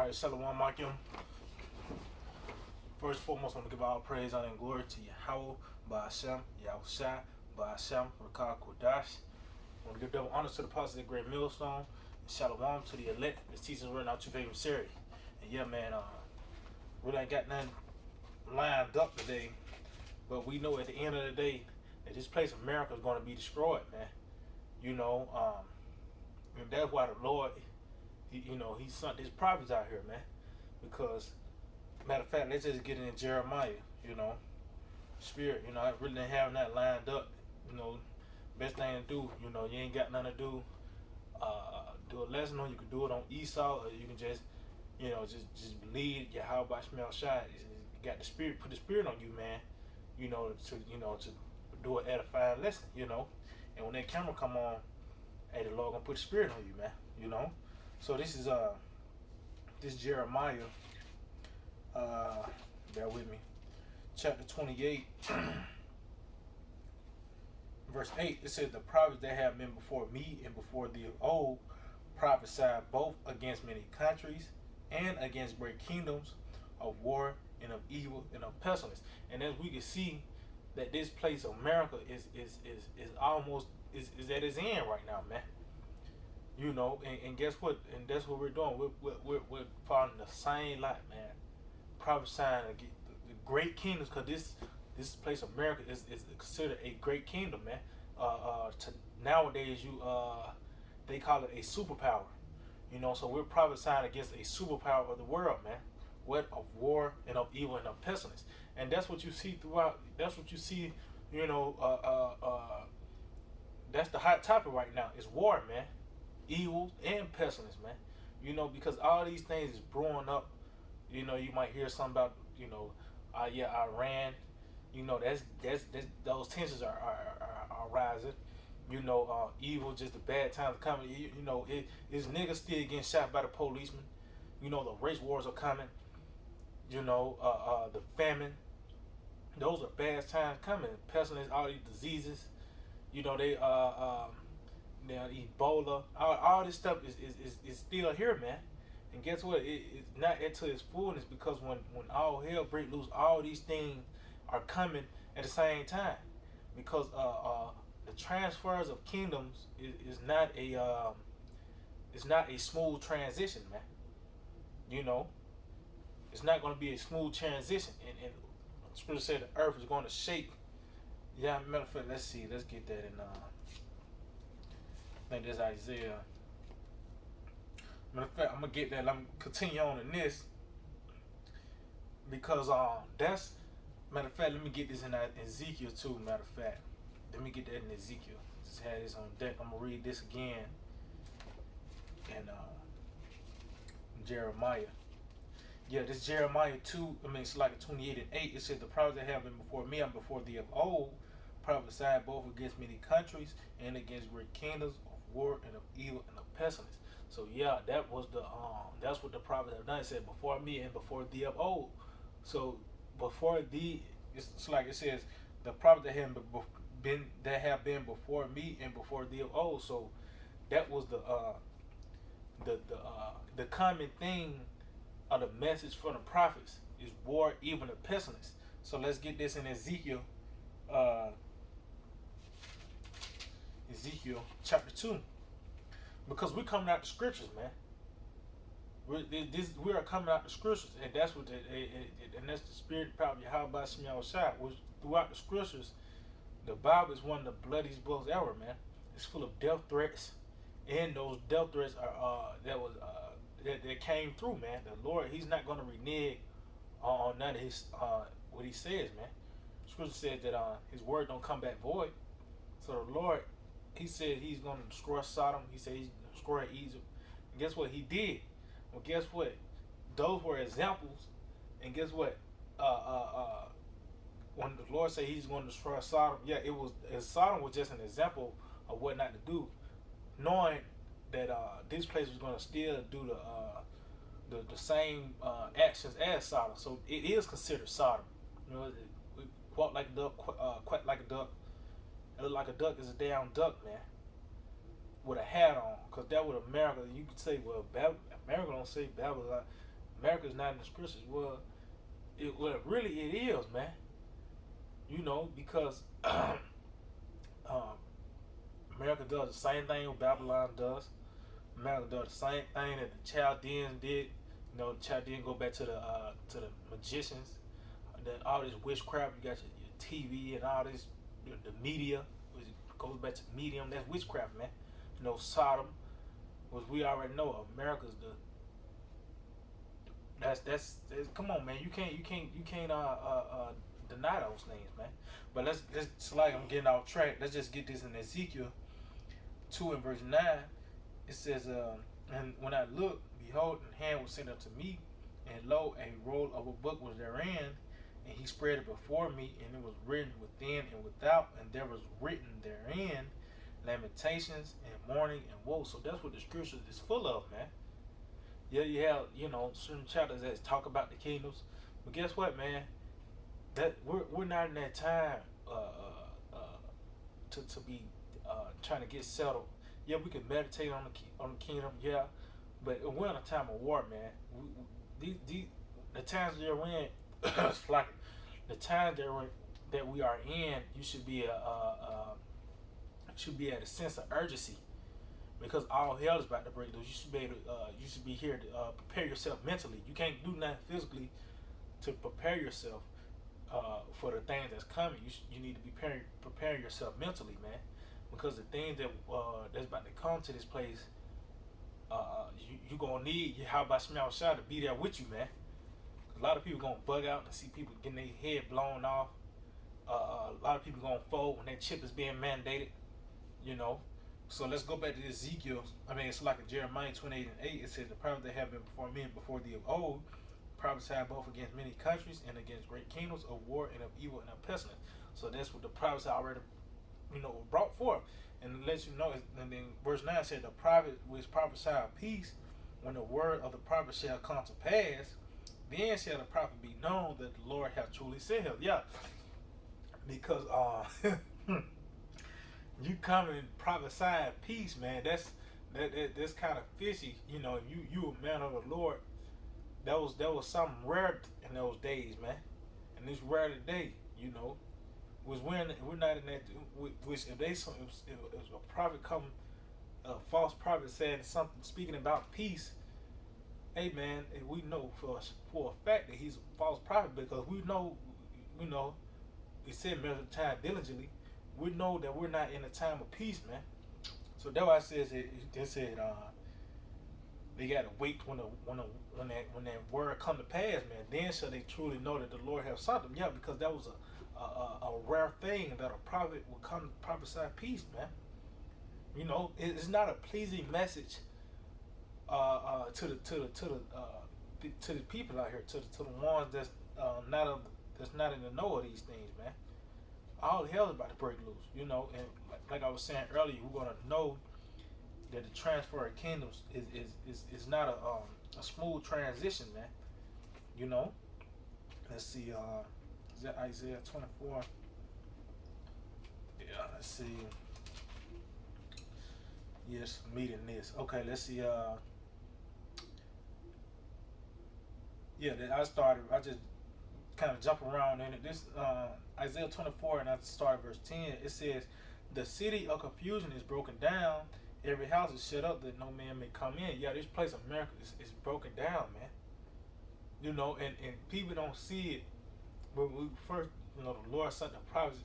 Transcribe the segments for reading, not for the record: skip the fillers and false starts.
All right, Shalom Makim. First and foremost, I want to give all praise, honor, and glory to Yahweh, Ba'ashem, Yahushua, Ba'ashem, Rakah Kodash. I want to give double honor to the apostles of the Great Millstone, and Shalom to the elect, the teachers running out your favorite series. And yeah, man, really ain't got nothing lined up today, but we know at the end of the day that this place, America, is going to be destroyed, man. You know, and that's why the Lord, he sent his prophets out here, man, because matter of fact, let's just get into Jeremiah, spirit, I really didn't have that lined up, best thing to do, you ain't got nothing to do, do a lesson on, you can do it on Esau, or you can just, just believe Yahweh Shemel Shai, got the spirit, put the spirit on you, man, to do an edifying lesson, and when that camera come on, hey, the Lord gonna put the spirit on you, man, so this is, this Jeremiah, bear with me, chapter 28, verse 8, it says, the prophets that have been before me and before the old prophesied both against many countries and against great kingdoms of war and of evil and of pestilence. And as we can see that this place of America is almost is at its end right now, man. And guess what? And that's what we're doing. We're following the same light, man. Prophesying the great kingdoms, because this place of America is considered a great kingdom, man. Nowadays they call it a superpower, so we're prophesying against a superpower of the world, man. What of war and of evil and of pestilence. And that's what you see throughout, that's what you see, that's the hot topic right now, is war, man. Evil and pestilence, man. Because all these things is brewing up. You might hear something about, Iran. That's those tensions are rising. Evil, just the bad times coming. Is niggas still getting shot by the policemen. The race wars are coming. The famine. Those are bad times coming. Pestilence, all these diseases. Ebola. All this stuff is still here, man. And guess what? It's not into its fullness, because when all hell break loose, all these things are coming at the same time. Because the transfers of kingdoms is not a smooth transition, man. It's not going to be a smooth transition. And the Scripture said the earth is going to shake. Yeah, matter of fact, let's see. Let's get that in. I think that's Isaiah. Matter of fact, I'm gonna get that. I'm gonna continue on in this, because that's, matter of fact, let me get this in Ezekiel too. Matter of fact, let me get that in Ezekiel. Just had this on deck. I'm gonna read this again in Jeremiah. Yeah, this Jeremiah 2. It's like a 28 and 8. It said, the prophets that have been before me and before thee of old prophesied both against many countries and against great kingdoms of war and of evil and of pestilence. So yeah, that was that's what the prophets have done. It said, before me and before thee of old. So before thee, it's like it says, the prophets that have been before me and before thee of old. So that was the common thing of the message from the prophets is war, evil, and pestilence. So let's get this in Ezekiel. Ezekiel chapter 2. Because we're coming out the scriptures, man. We are coming out the scriptures, and that's what and that's the spirit and power of Yahweh Shemel Shai. Which throughout the scriptures, the Bible is one of the bloodiest books ever, man. It's full of death threats, and those death threats are that came through, man. The Lord, He's not going to renege on none of His what He says, man. Scripture says that His word don't come back void. So the Lord, He said He's going to destroy Sodom. He said He's going to destroy Egypt. And guess what? He did. Well, guess what? Those were examples. And guess what? When the Lord said He's going to destroy Sodom, yeah, Sodom was just an example of what not to do, knowing that this place was going to still do the same actions as Sodom. So it is considered Sodom. It walk like a duck, quack like a duck. It look like a duck is a damn duck, man, with a hat on. Because that was America. You could say, well, America don't say Babylon. America's not in the scriptures. Well, really it is, man. You know, because America does the same thing Babylon does. America does the same thing that the Chaldeans did. You know, the Chaldeans go back to the magicians. Then all this witchcraft. You got your TV and all this, the media. Which goes back to medium. That's witchcraft, man. You know, Sodom, which we already know. America's the. That's come on, man. You can't deny those things, man. But let's it's like I'm getting off track. Let's just get this in Ezekiel 2 and verse 9. It says, and when I looked, behold, an hand was sent unto me, and lo, a roll of a book was therein, and he spread it before me, and it was written within and without, and there was written therein lamentations and mourning and woe. So that's what the scripture is full of, man. Yeah, you have, you know, certain chapters that talk about the kingdoms, but guess what, man? That we're not in that time to be trying to get settled. Yeah, we can meditate on the kingdom, yeah, but we're in a time of war, man. The times that we're in, it's like the times that we are in, you should be at a sense of urgency, because all hell is about to break loose. You should be here to prepare yourself mentally. You can't do nothing physically to prepare yourself for the things that's coming. You need to be preparing yourself mentally, man, because the things that that's about to come to this place, you gonna need Yahweh Shema Shah to be there with you, man. A lot of people gonna bug out and see people getting their head blown off. A lot of people gonna fold when that chip is being mandated, you know. So let's go back to Ezekiel. I mean, it's like in Jeremiah 28 and 8. It says, the prophets that have been before me and before thee of old prophesied both against many countries and against great kingdoms, of war and of evil and of pestilence. So that's what the prophets already, you know, brought forth. And it lets you know, and then verse 9 said, the prophet which prophesied peace, when the word of the prophet shall come to pass, then shall the prophet be known that the Lord hath truly sent him. Yeah. Because you come and prophesy peace, man. That's kind of fishy. You know, you a man of the Lord. That was something rare in those days, man. And it's rare today, you know. Was when we're not in that. Which if a prophet come, a false prophet saying something, speaking about peace. Hey, man, we know for a fact that he's a false prophet, because we know, you know, he said measure time diligently. We know that we're not in a time of peace, man. So that's why it says they said they gotta wait when that word come to pass, man. Then shall they truly know that the Lord have sent them. Yeah, because that was a rare thing that a prophet would come to prophesy peace, man. You know, it's not a pleasing message to the people out here, to the ones that's not in the know of these things, man. All hell is about to break loose, you know. And like I was saying earlier, we're gonna know that the transfer of kingdoms is not a smooth transition, man. You know. Let's see. Is that Isaiah 24? Yeah. Let's see. Yes, meeting this. Okay. Let's see. Yeah. I just kind of jump around in it. This Isaiah 24, and I start verse 10. It says, the city of confusion is broken down, every house is shut up that no man may come in. Yeah, this place of America is broken down, man. You know, and people don't see it, but we first, you know, the Lord sent the prophets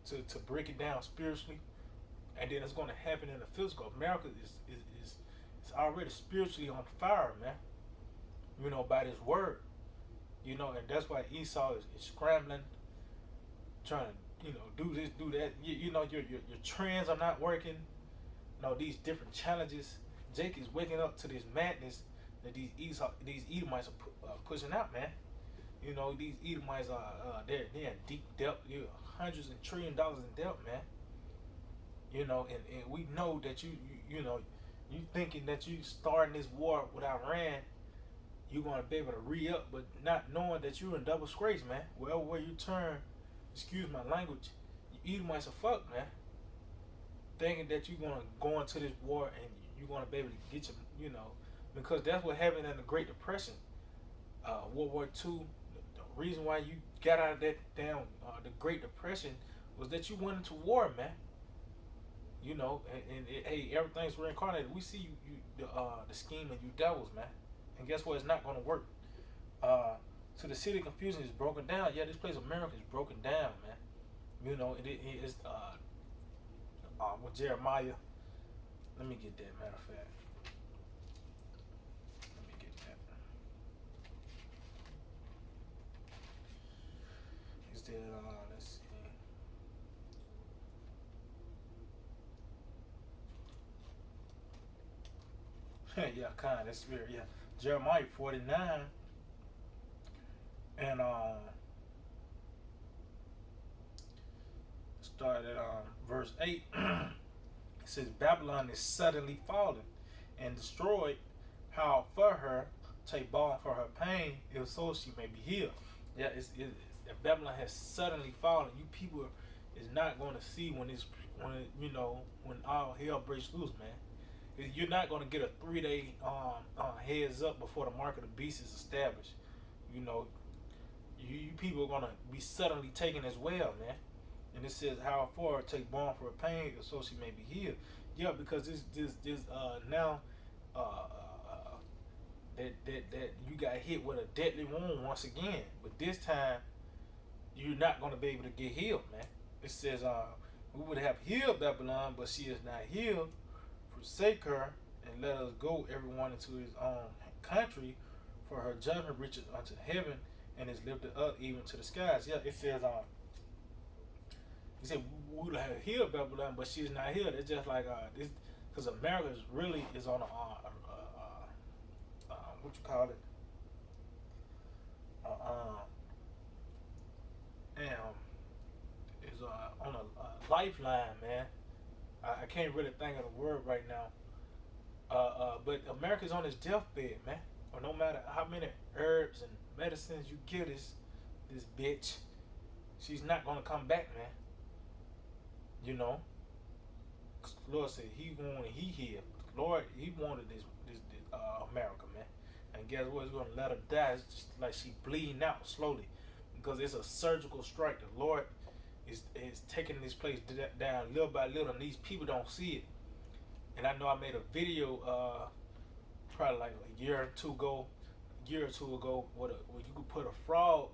to break it down spiritually, and then it's going to happen in the physical. America is already spiritually on fire, man. You know, by this word. You know, and that's why Esau is scrambling, trying to, you know, do this, do that. You know, your trends are not working. You know, these different challenges. Jake is waking up to this madness that these Edomites are pushing out, man. You know, these Edomites are they're in deep debt. You're hundreds and $1 trillion in debt, man. You know, and we know that you thinking that you starting this war with Iran, you're going to be able to re-up, but not knowing that you're in double disgrace, man. Well, where you turn, excuse my language, you Edomites are fucked, man. Thinking that you're going to go into this war and you're going to be able to get your, you know, because that's what happened in the Great Depression. World War II. The reason why you got out of that damn the Great Depression was that you went into war, man. You know, hey, everything's reincarnated. We see the scheme and you devils, man. And guess what? It's not going to work. Uh, so the city of confusion is broken down. Yeah, this place America is broken down, man. You know, it is with Jeremiah. Let me get that. Matter of fact, let me get that. Is that let's see. Yeah, kind. That's weird. Yeah, Jeremiah 49 and start at verse 8. It says Babylon is suddenly fallen and destroyed. How for her take balm for her pain, if so she may be healed. Yeah, if Babylon has suddenly fallen, you people is not going to see when it, you know, when all hell breaks loose, man. You're not going to get a 3 day heads up before the mark of the beast is established. You know, you people are going to be suddenly taken as well, man. And it says, "How for take balm for her pain, so she may be healed." Yeah, because this now that you got hit with a deadly wound once again, but this time you're not going to be able to get healed, man. It says, "We would have healed Babylon, but she is not healed. Forsake her and let us go, everyone into his own country, for her judgment reaches unto heaven and is lifted up even to the skies." Yeah, it says, he said we would have healed Babylon, but she's not healed. It's just like this, because America is really is on a what you call it, damn, is on a lifeline, man. I can't really think of the word right now. But America's on its deathbed, man. Or no matter how many herbs and medicines you give this bitch, she's not gonna come back, man. You know, Lord said He wanted, He healed. Lord, He wanted this America, man. And guess what? He's gonna let her die. It's just like she bleeding out slowly, because it's a surgical strike. The Lord is taking this place down little by little, and these people don't see it. And I know I made a video probably like a year or two ago, where you could put a frog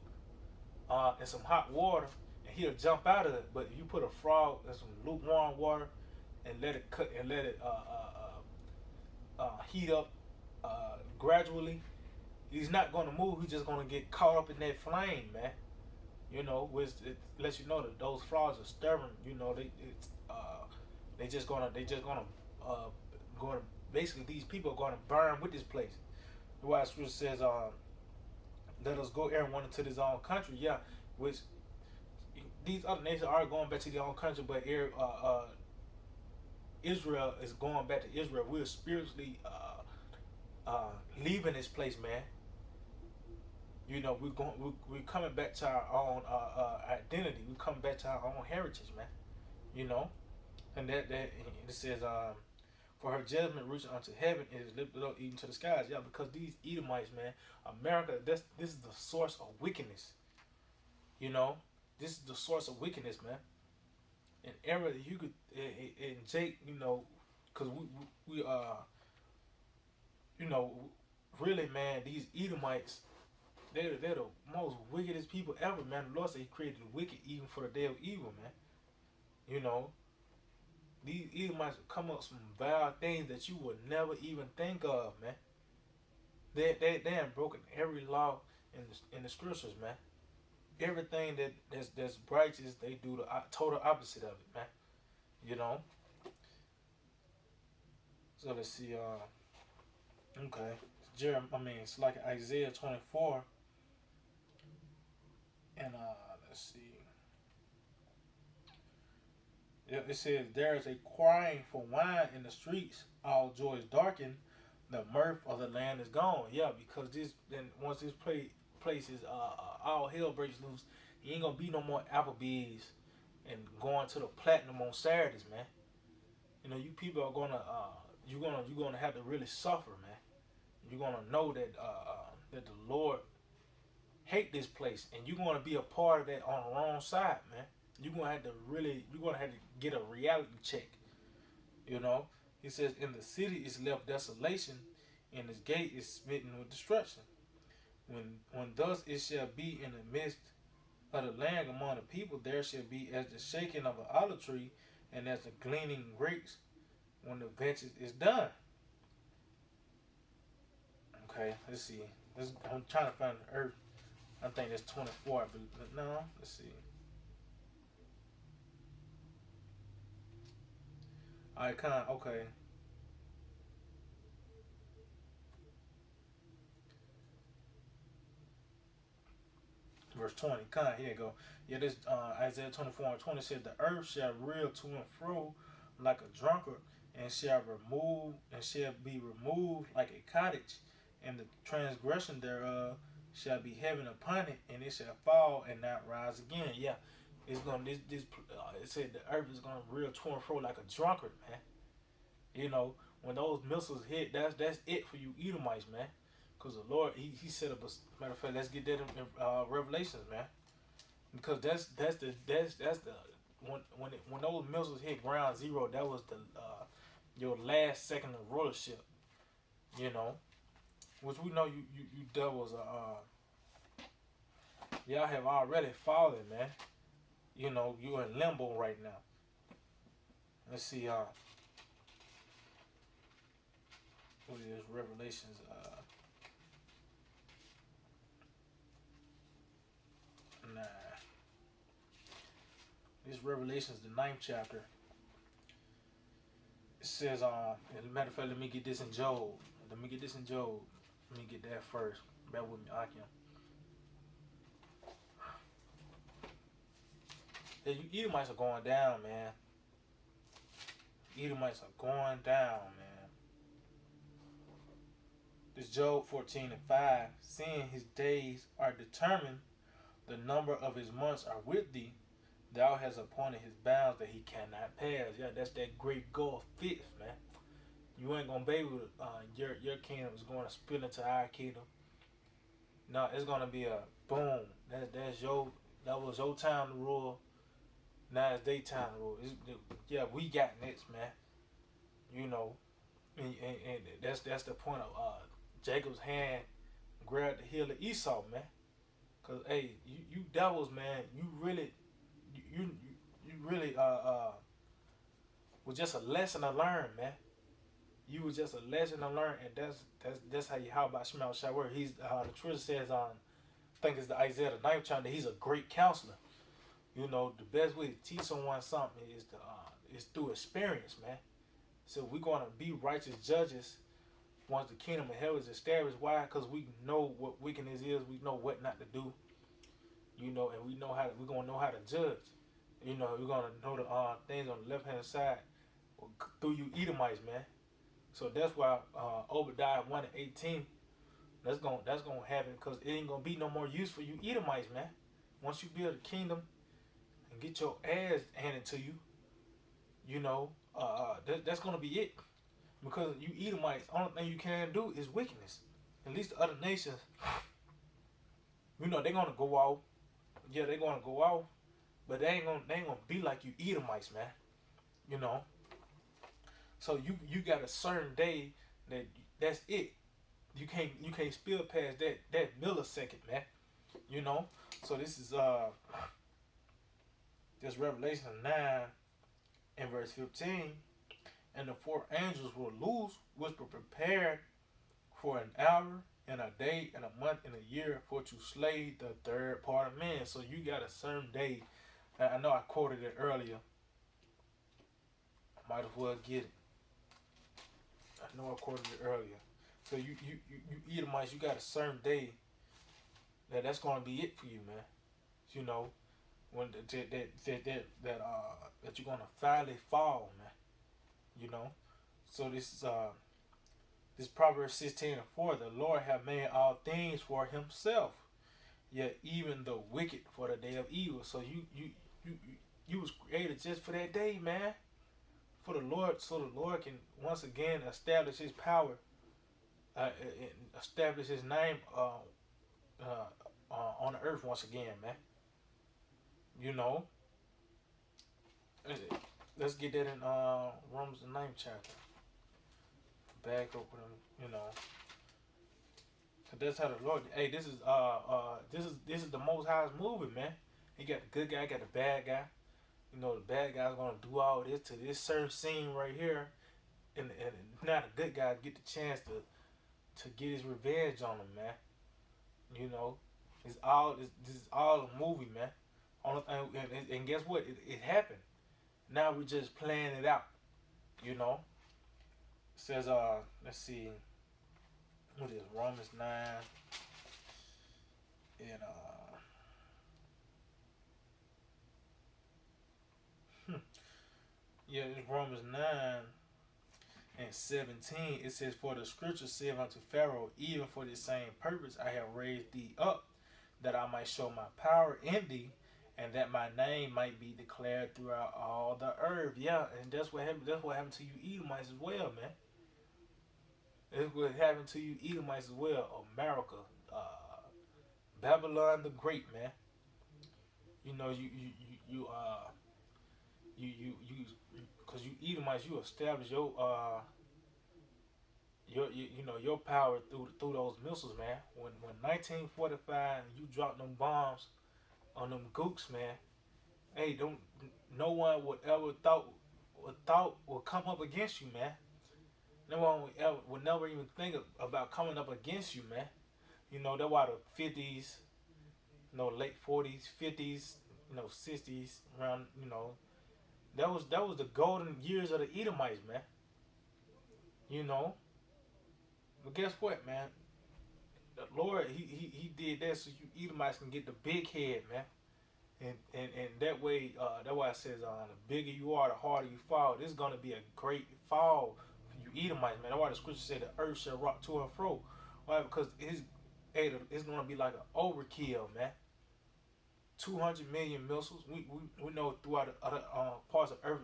in some hot water and he'll jump out of it. But if you put a frog in some lukewarm water and let it cut and let it heat up gradually, he's not going to move. He's just going to get caught up in that flame, man. You know, which it lets you know that those frogs are stubborn. You know, going to basically these people are going to burn with this place. The why Scripture says, "Let us go everyone into his own country." Yeah, which these other nations are going back to their own country, but Israel is going back to Israel. We're spiritually leaving this place, man. You know, we're coming back to our own identity. We're coming back to our own heritage, man. You know, and that it says, "For her judgment reaching unto heaven and is lifted up even to the skies." Yeah, because these Edomites, man, America, this is the source of wickedness. You know, this is the source of wickedness, man. And ever you could, and Jake, you know, because we you know, really, man, these Edomites, they're the most wickedest people ever, man. The Lord said He created the wicked even for the day of evil, man. You know, these Edomites come up with some vile things that you would never even think of, man. They have broken every law in the scriptures, man. Everything that's righteous, they do the total opposite of it, man. You know. So let's see. Okay, it's like Isaiah 24, and let's see. It says, "There is a crying for wine in the streets. All joy is darkened. The mirth of the land is gone." Yeah, because once this place is all hell breaks loose, he ain't gonna be no more Applebee's and going to the platinum on Saturdays, man. You know, you people are gonna you're gonna have to really suffer, man. You're gonna know that that the Lord hate this place, and you're gonna be a part of that on the wrong side, man. You're gonna have to get a reality check. You know, he says, "In the city is left desolation, and its gate is smitten with destruction. When thus it shall be in the midst of the land among the people, there shall be as the shaking of an olive tree, and as the gleaning grapes when the venture is done." Okay, let's see. I'm trying to find the earth. I think that's 24, I believe. But no, let's see. Alright, okay. Verse 20, here you go. Yeah, this Isaiah 24 and 20 said, "The earth shall reel to and fro like a drunkard, and shall be removed like a cottage, and the transgression thereof shall be heavy upon it, and it shall fall and not rise again." Yeah, it's gonna it said the earth is gonna reel to and fro like a drunkard, man. You know, when those missiles hit, that's it for you Edomites, man. Because the Lord, he set up a matter of fact. Let's get that in Revelations, man. Because that's the when those missiles hit ground zero, that was the your last second of rulership. You know, which we know you devils are y'all have already fallen, man. You know, you're in limbo right now. Let's see what is Revelations 9. This Revelations the ninth chapter. It says, as a matter of fact, let me get this in Job. Let me get this in Job. Let me get that first. Bear with me, Akim. Yeah, you Edomites are going down, man. Edomites are going down, man. This Job 14 and 5. "Seeing his days are determined, the number of his months are with thee. Thou hast appointed his bounds that he cannot pass." Yeah, that's that great gulf fixed, man. You ain't gonna be able to, your kingdom is going to split into our kingdom. No, it's gonna be a boom. That was your time to rule. Now it's their time to rule. Yeah, we got next, man. You know, and that's the point of Jacob's hand grabbed the heel of Esau, man. Cause hey, you devils, man, you, you really was just a lesson to learn, man. You was just a lesson to learn, and that's how you how about Shemel Shawar. He's the truth says on I think it's the Isaiah the ninth chapter. He's a great counselor. You know, the best way to teach someone something is through experience, man. So we're gonna be righteous judges once the kingdom of hell is established. Why? Because we know what wickedness is. We know what not to do. You know, and we're gonna know how to judge. You know, we're gonna know the things on the left hand side through you Edomites, man. So that's why Obadiah 1:18. That's gonna happen because it ain't gonna be no more use for you Edomites, man. Once you build a kingdom and get your ass handed to you, you know, that's gonna be it. Because you Edomites, only thing you can do is wickedness. At least the other nations, you know, they're gonna go off. Yeah, they're gonna go off, but they ain't gonna be like you Edomites, man. You know. So you got a certain day that's it. You can't spill past that millisecond, man. You know. So this is this Revelation 9 and verse 15. "And the four angels were loose, which were prepared for an hour and a day and a month and a year for to slay the third part of men." So you got a certain day. I know I quoted it earlier. I might as well get it. I know I quoted it earlier. So you Edomites, you got a certain day that's gonna be it for you, man. You know, when that you're gonna finally fall, man. You know. So this Proverbs 16:4, "The Lord have made all things for himself, yet even the wicked for the day of evil." So you was created just for that day, man. For the Lord, so the Lord can once again establish his power, establish his name on the earth once again, man. You know, let's get that in Romans the ninth chapter. Back up with him, you know. Cause that's how the Lord. Hey, this is the Most High's movie, man. He got the good guy, got the bad guy. You know, the bad guy's gonna do all this to this certain scene right here, and now the good guy get the chance to get his revenge on him, man. You know, this is all a movie, man. Only thing, and guess what? It happened. Now we just playing it out. You know, it says let's see, what is Romans 9 and yeah, it's Romans 9 and 17. It says, "For the scripture said unto Pharaoh, even for this same purpose I have raised thee up, that I might show my power in thee, and that my name might be declared throughout all the earth." Yeah, and that's what happened. That's what happened to you Edomites as well, man. That's what happened to you Edomites as well. America, Babylon the Great, man. You know, because you Edomites, you establish your power through those missiles, man. When 1945 you dropped them bombs on them gooks, man. Hey, don't no one would ever thought would come up against you, man. No one would never even think about coming up against you, man. You know that's why the 50s, late 40s, 50s, 60s, around, that was the golden years of the Edomites, man. You know, but guess what, man? The Lord, he did that so you Edomites can get the big head, man. And that way, that's why it says, the bigger you are, the harder you fall. This is gonna be a great fall for you Edomites, man. That's why the scripture said the earth shall rock to and fro. Why? Because it's gonna be like an overkill, man. 200 million missiles. We know throughout the other parts of Earth,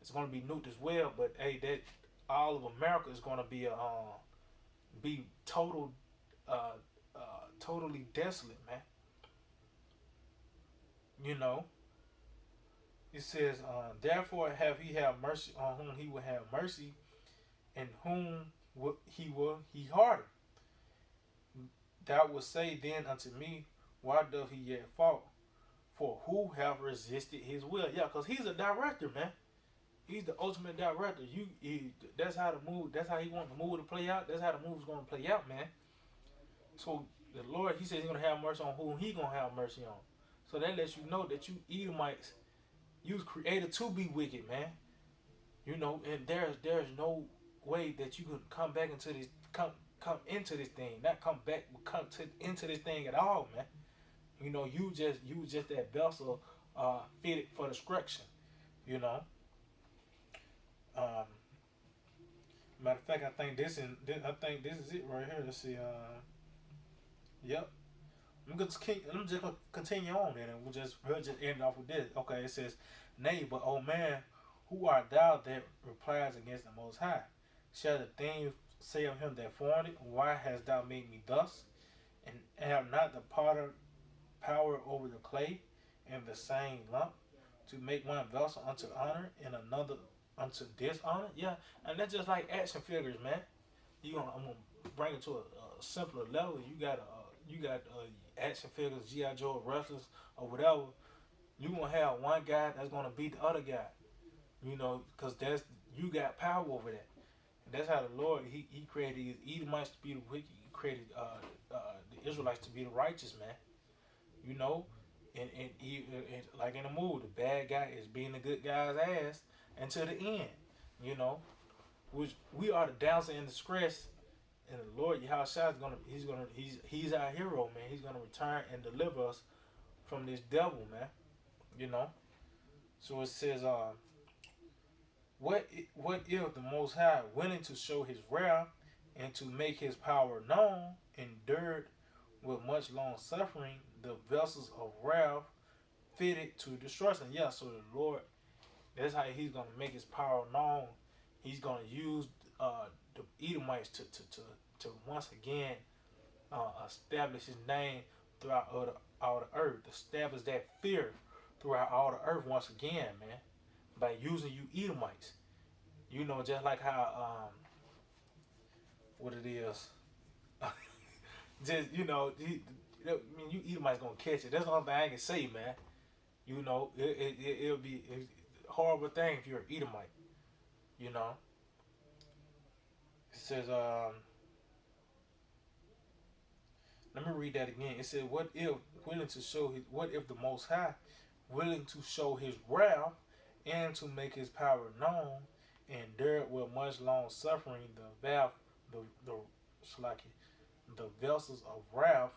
it's gonna be nuked as well. But hey, that all of America is gonna be uh, totally desolate, man. You know, it says, therefore have he have mercy on whom he will have mercy, and whom he harden. Thou wilt say then unto me, why doth he yet fall? For who have resisted his will? Yeah, because he's a director, man. He's the ultimate director. That's how the move. That's how he wants the movie to play out. That's how the movie's gonna play out, man. So the Lord, he says he's gonna have mercy on whom he gonna have mercy on. So that lets you know that you Edomites, you was created to be wicked, man. You know, and there's no way that you could come back into this come into this thing, not come back, into this thing at all, man. You know, you just that vessel fitted for destruction. You know. Um, Matter of fact, I think this is it right here. Let's see. Yep. I'm just gonna continue on, and we'll just end off with this. Okay, it says, "Nay, but O man, who art thou that replies against the Most High? Shall the thing say of him that formed it, why hast thou made me thus? And have not the potter power over the clay in the same lump, to make one vessel unto honor and another unto dishonor?" Yeah, and that's just like action figures, man. I'm gonna bring it to a simpler level. You got action figures, GI Joe wrestlers or whatever. You gonna have one guy that's gonna beat the other guy. Because that's you got power over that. And that's how the Lord he created these Edomites to be the wicked. He created the Israelites to be the righteous, man. You know, and like in the movie, the bad guy is being the good guy's ass until the end. You know, which we are the damsel in distress, and the Lord Yahushua he's our hero, man. He's gonna return and deliver us from this devil, man. You know. So it says, what if the Most High, willing to show his wrath and to make his power known, endured with much long suffering the vessels of wrath fitted to destruction? Yeah, so the Lord, that's how he's gonna make his power known. He's gonna use the Edomites to once again establish his name throughout all the earth. Establish that fear throughout all the earth once again, man, by using you Edomites. You know, just like how what it is. Just I mean, you Edomites gonna catch it. That's the only thing I can say, man. You know, it'll be a horrible thing if you're an Edomite. You know, it says let me read that again. It said, "What if willing to show his? What if the Most High, willing to show His wrath and to make His power known, endured with much long suffering the Salaki, the vessels of wrath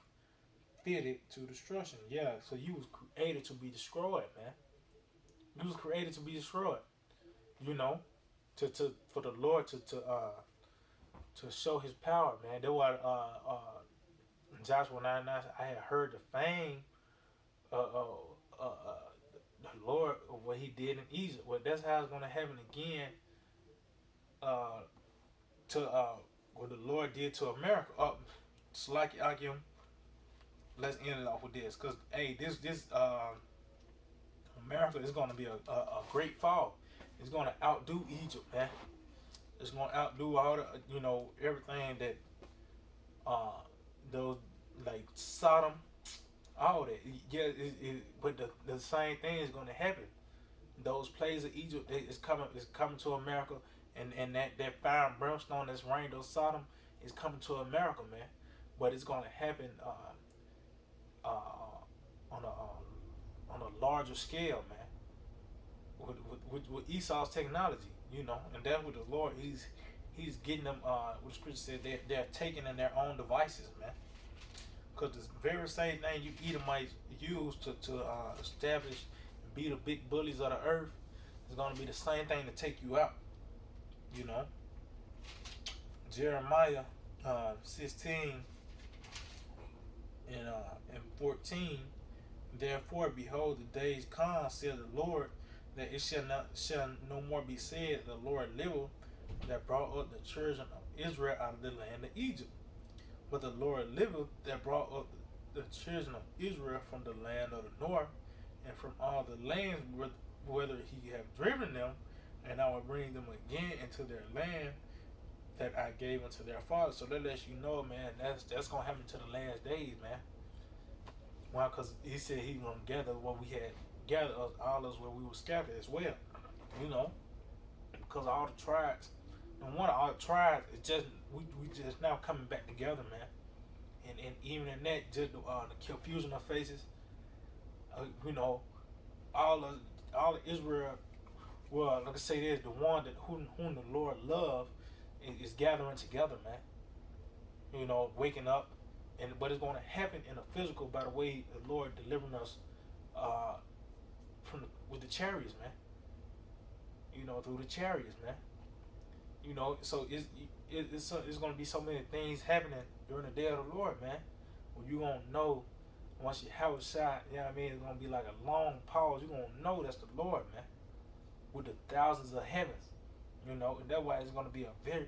fitted to destruction." Yeah, so you was created to be destroyed, man. You was created to be destroyed. You know, to for the Lord to show His power, man. That's why Joshua 9:9, I had heard the fame the Lord of what He did in Egypt. Well, that's how it's going to happen again to what the Lord did to America. Slaki Akim, let's end it off with this, cause hey, this America is going to be a great fall. It's going to outdo Egypt, man. It's going to outdo all the everything that those like Sodom, all that. Yeah, but the same thing is going to happen. Those plagues of Egypt is coming to America, and that fire and brimstone that's rained on Sodom is coming to America, man. But it's going to happen on a larger scale, man. With Esau's technology, and that's what the Lord he's getting them. What the scripture said, they're taking in their own devices, man. Because the very same thing you Edomites use to establish and be the big bullies of the earth is going to be the same thing to take you out. You know, Jeremiah 16 and 14. Therefore, behold, the days come, said the Lord, that it shall no more be said, the Lord liveth, that brought up the children of Israel out of the land of Egypt. But the Lord liveth, that brought up the children of Israel from the land of the north, and from all the lands whither He have driven them, and I will bring them again into their land that I gave unto their fathers. So that lets you know, man, that's gonna happen to the last days, man. Well, because He said He gonna gather what we had gathered us, all us where we were scattered as well. Because all the tribes, and one of all the tribes is just we just now coming back together, man. And even in that, just the confusion of faces, all of Israel. Well, like I say, there's the one that whom the Lord loved is gathering together, man. Waking up, but it's going to happen in a physical by the way the Lord delivering us with the chariots, man. Through the chariots, man. So it's going to be so many things happening during the day of the Lord, man. When you gonna know once you have a shot, you know what I mean? It's gonna be like a long pause. You're gonna know that's the Lord, man. With the thousands of heavens, and that's why it's gonna be a very